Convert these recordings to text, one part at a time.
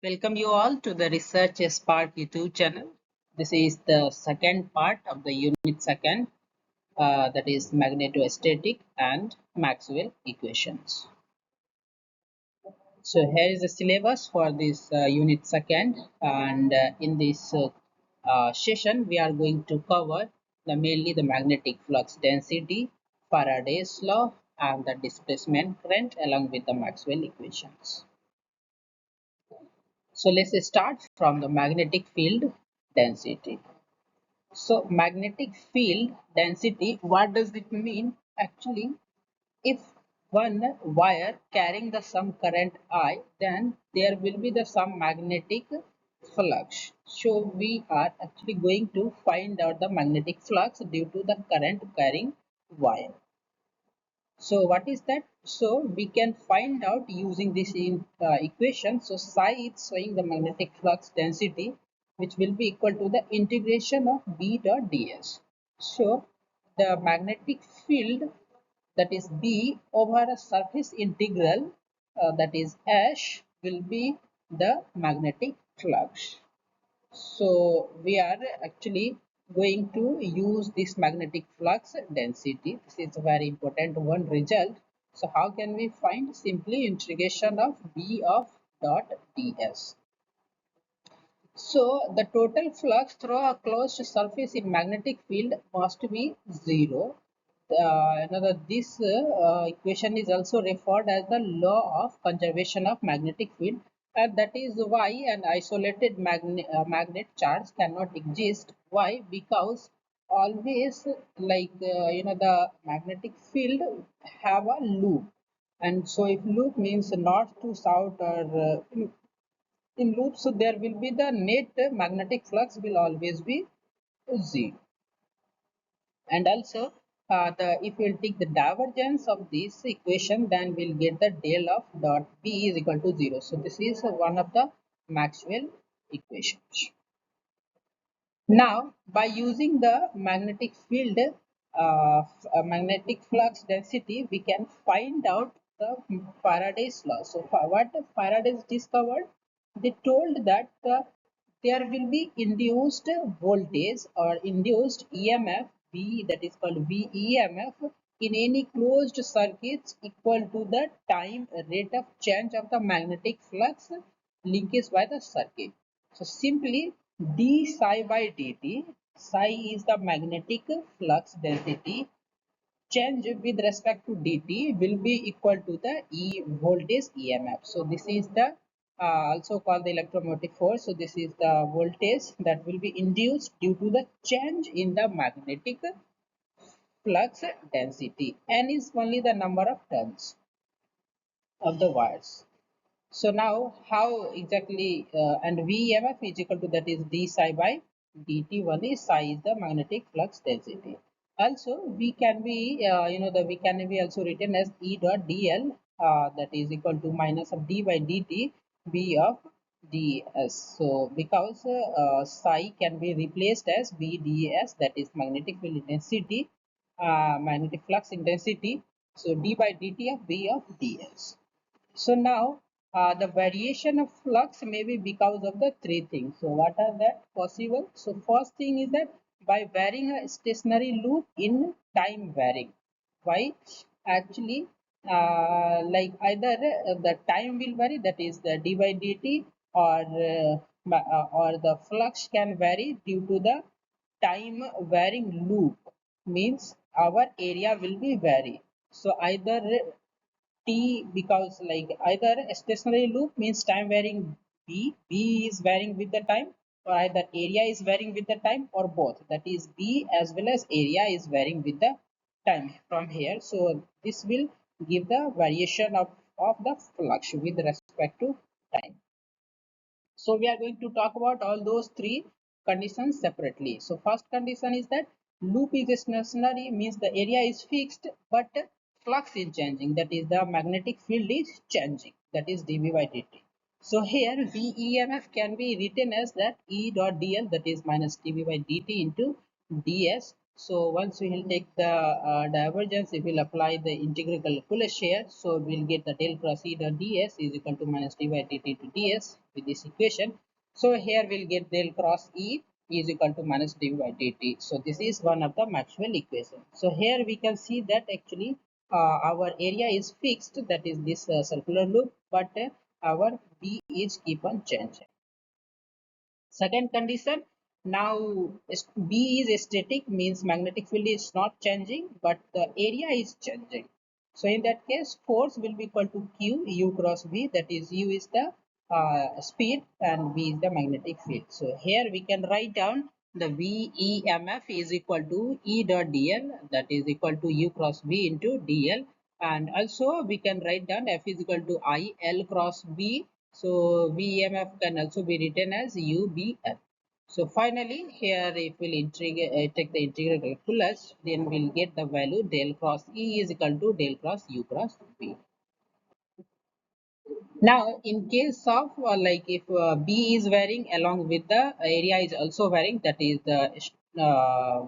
Welcome you all to the Research Spark YouTube channel. This is the second part of the unit second, that is magnetostatic and Maxwell equations. So here is the syllabus for this unit second, and in this session we are going to cover mainly the magnetic flux density, Faraday's law, and the displacement current along with the Maxwell equations. So let's start from the magnetic field density. So magnetic field density, what does it mean? Actually, if one wire carrying the some current I, then there will be the some magnetic flux. So we are actually going to find out the magnetic flux due to the current carrying wire. So what is that? So we can find out using this equation. So psi is showing the magnetic flux density, which will be equal to the integration of B dot ds. So the magnetic field, that is B over a surface integral, that is H, will be the magnetic flux. So we are actually going to use this magnetic flux density. This is a very important one result. So how can we find? Simply integration of B of dot ds. So the total flux through a closed surface in magnetic field must be zero. This equation is also referred as the law of conservation of magnetic field, and that is why an isolated magnet charge cannot exist. Why? Because always, the magnetic field have a loop, and so if loop means north to south, or in loop, so there will be the net magnetic flux will always be zero. And also, the if we'll take the divergence of this equation, then we'll get the del of dot B is equal to 0. So this is one of the Maxwell equations. Now, by using the magnetic field, magnetic flux density, we can find out the Faraday's law. So what Faraday discovered, they told that there will be induced voltage or induced EMF V, that is called VEMF, in any closed circuits equal to the time rate of change of the magnetic flux linkage by the circuit. So simply d psi by dt, psi is the magnetic flux density, change with respect to dt will be equal to the E voltage EMF. So this is the also called the electromotive force. So this is the voltage that will be induced due to the change in the magnetic flux density. N is only the number of turns of the wires. So now how exactly, and VEMF is equal to, that is d psi by dt. One is psi is the magnetic flux density. Also we can be we can be also written as E dot dl, that is equal to minus of d by dt B of ds. So because psi can be replaced as BDS, that is magnetic field intensity, magnetic flux intensity. So d by dt of B of ds. So now the variation of flux may be because of the three things. So what are that possible? So first thing is that by varying a stationary loop in time varying. Why? Actually, like either the time will vary, that is the d by dt, or the flux can vary due to the time varying loop, means our area will be vary. So either T, because like either a stationary loop means time varying B is varying with the time, or either area is varying with the time, or both, that is B as well as area is varying with the time from here. So this will give the variation of the flux with respect to time. So we are going to talk about all those three conditions separately. So first condition is that loop is stationary, means the area is fixed but flux is changing, that is the magnetic field is changing, that is dV by dt. So here VEMF can be written as that E dot dl, that is minus dV by dt into ds. So once we will take the divergence, if we'll apply the integral calculus here, so we'll get the del cross E dot ds is equal to minus dy dt to ds with this equation. So here we'll get del cross E is equal to minus dy dt. So this is one of the Maxwell equation. So here we can see that actually our area is fixed, that is this circular loop, but our B is keep on changing. Second condition, now B is static, means magnetic field is not changing, but the area is changing. So in that case, force will be equal to Q U cross V, that is U is the speed and V is the magnetic field. So here we can write down the VEMF is equal to E dot dl, that is equal to U cross V into dl, and also we can write down F is equal to IL cross V. So VEMF can also be written as UBL. So finally here if we'll take the integral calculus, then we'll get the value del cross E is equal to del cross U cross V. Now, in case of like if B is varying along with the area is also varying, that is the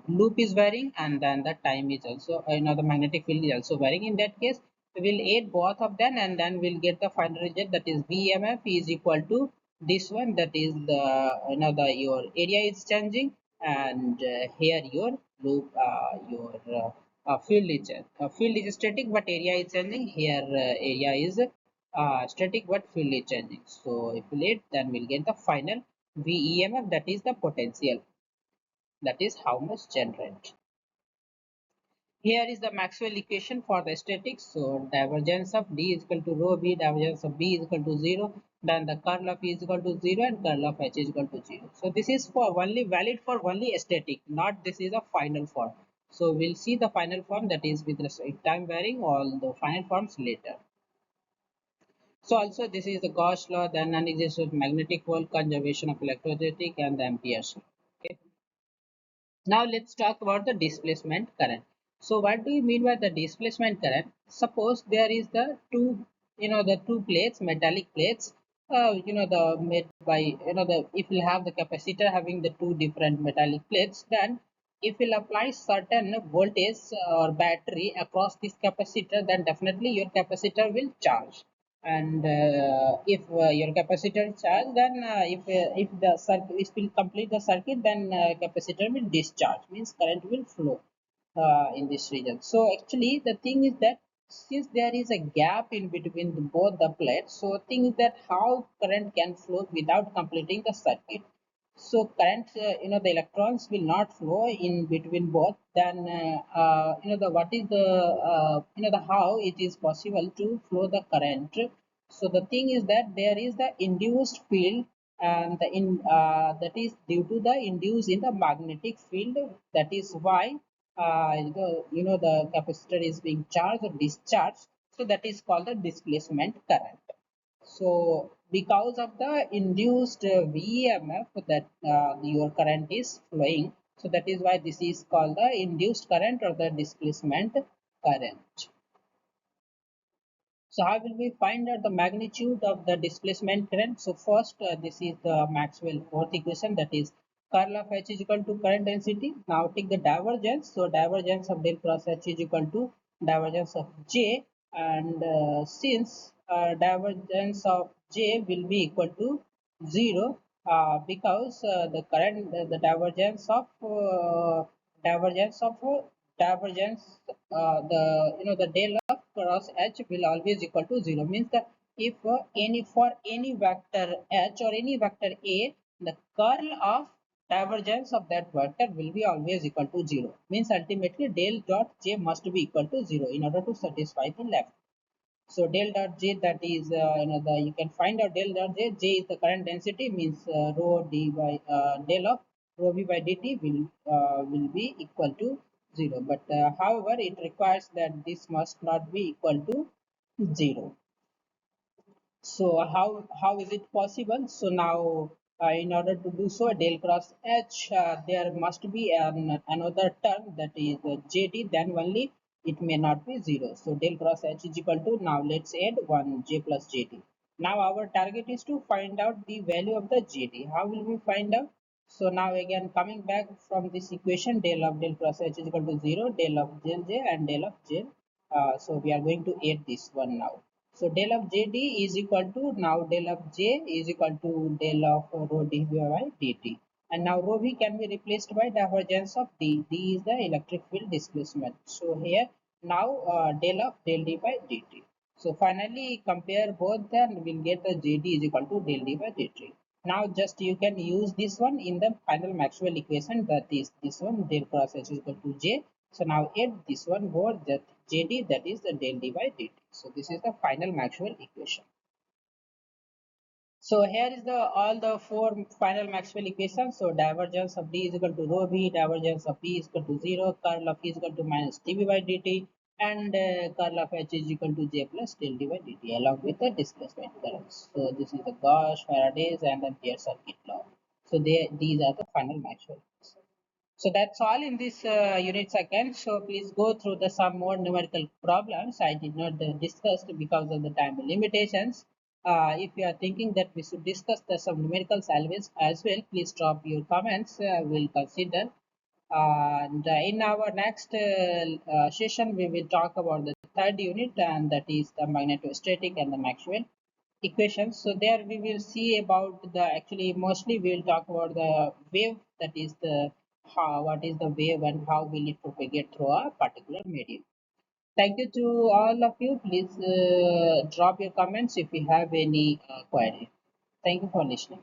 loop is varying and then the time is also, the magnetic field is also varying. In that case, we will add both of them and then we'll get the final result, that is VMF is equal to this one, that is the, your area is changing and here your loop, your field is static but area is changing. Here area is static but field is changing. So if we let, then we'll get the final VEMF, that is the potential, that is how much generate. Here is the Maxwell equation for the statics. So divergence of D is equal to rho B, divergence of B is equal to 0, then the curl of E is equal to 0 and curl of H is equal to 0. So this is for only valid for only static, not this is a final form. So we'll see the final form, that is with respect time varying, all the final forms later. So also this is the Gauss law, then non-existence of magnetic world, conservation of electrostatic, and the Ampere's law. Okay. Now let's talk about the displacement current. So what do you mean by the displacement current? Suppose there is the two, the two plates, metallic plates. The made by, the if you have the capacitor having the two different metallic plates, then if we'll apply certain voltage or battery across this capacitor, then definitely your capacitor will charge. And if your capacitor charge, then if the circuit, if will complete the circuit, then capacitor will discharge, means current will flow in this region. So actually the thing is that since there is a gap in between both the plates, so thing is that how current can flow without completing the circuit. So current, the electrons will not flow in between both. Then the what is the the how it is possible to flow the current. So the thing is that there is the induced field, and that is due to the induce in the magnetic field. That is why the capacitor is being charged or discharged. So that is called the displacement current. So because of the induced VEMF that your current is flowing, so that is why this is called the induced current or the displacement current. So how will we find out the magnitude of the displacement current? So first, this is the Maxwell fourth equation, that is curl of H is equal to current density. Now take the divergence. So divergence of del cross H is equal to divergence of J, and since divergence of J will be equal to 0, because the current, the divergence of divergence, the the del of cross H will always equal to 0, means that if any for any vector H or any vector A, the curl of divergence of that vector will be always equal to 0, means ultimately del dot J must be equal to 0 in order to satisfy the left. So del dot J, that is you can find out del dot J. J is the current density, means rho d by del of rho v by dt will be equal to 0. But however, it requires that this must not be equal to 0. So how is it possible? So now in order to do so, del cross H, there must be another term, that is JD, then only it may not be 0. So del cross H is equal to, now let's add 1 J plus JD. Now our target is to find out the value of the JD. How will we find out? So now again coming back from this equation, del of del cross H is equal to 0, del of del J and del of J. So we are going to add this one now. So del of JD is equal to, now del of J is equal to del of rho dV by dt. And now rho V can be replaced by divergence of D. D is the electric field displacement. So here now del of del D by dt. So finally compare both, then we'll get the JD is equal to del D by dt. Now just you can use this one in the final Maxwell equation, that is this one del cross H is equal to J. So now add this one both, that JD, that is the del D by dt. So this is the final Maxwell equation. So here is the all the four final Maxwell equations. So divergence of D is equal to rho V, divergence of P is equal to 0, curl of E is equal to minus dV by dt, and curl of H is equal to J plus del D by dt along with the displacement currents. So this is the Gauss, Faraday's, and then Pierce circuit law. So these are the final Maxwell equations. So that's all in this unit second. So please go through the some more numerical problems. I did not discuss because of the time limitations. If you are thinking that we should discuss the some numericals as well, please drop your comments. We'll consider. And in our next session, we will talk about the third unit, and that is the magnetostatic and the Maxwell equations. So there we will see about the, actually mostly we will talk about the wave, that is the how, what is the wave and how will it propagate through a particular medium. Thank you to all of you. Please drop your comments if you have any query. Thank you for listening.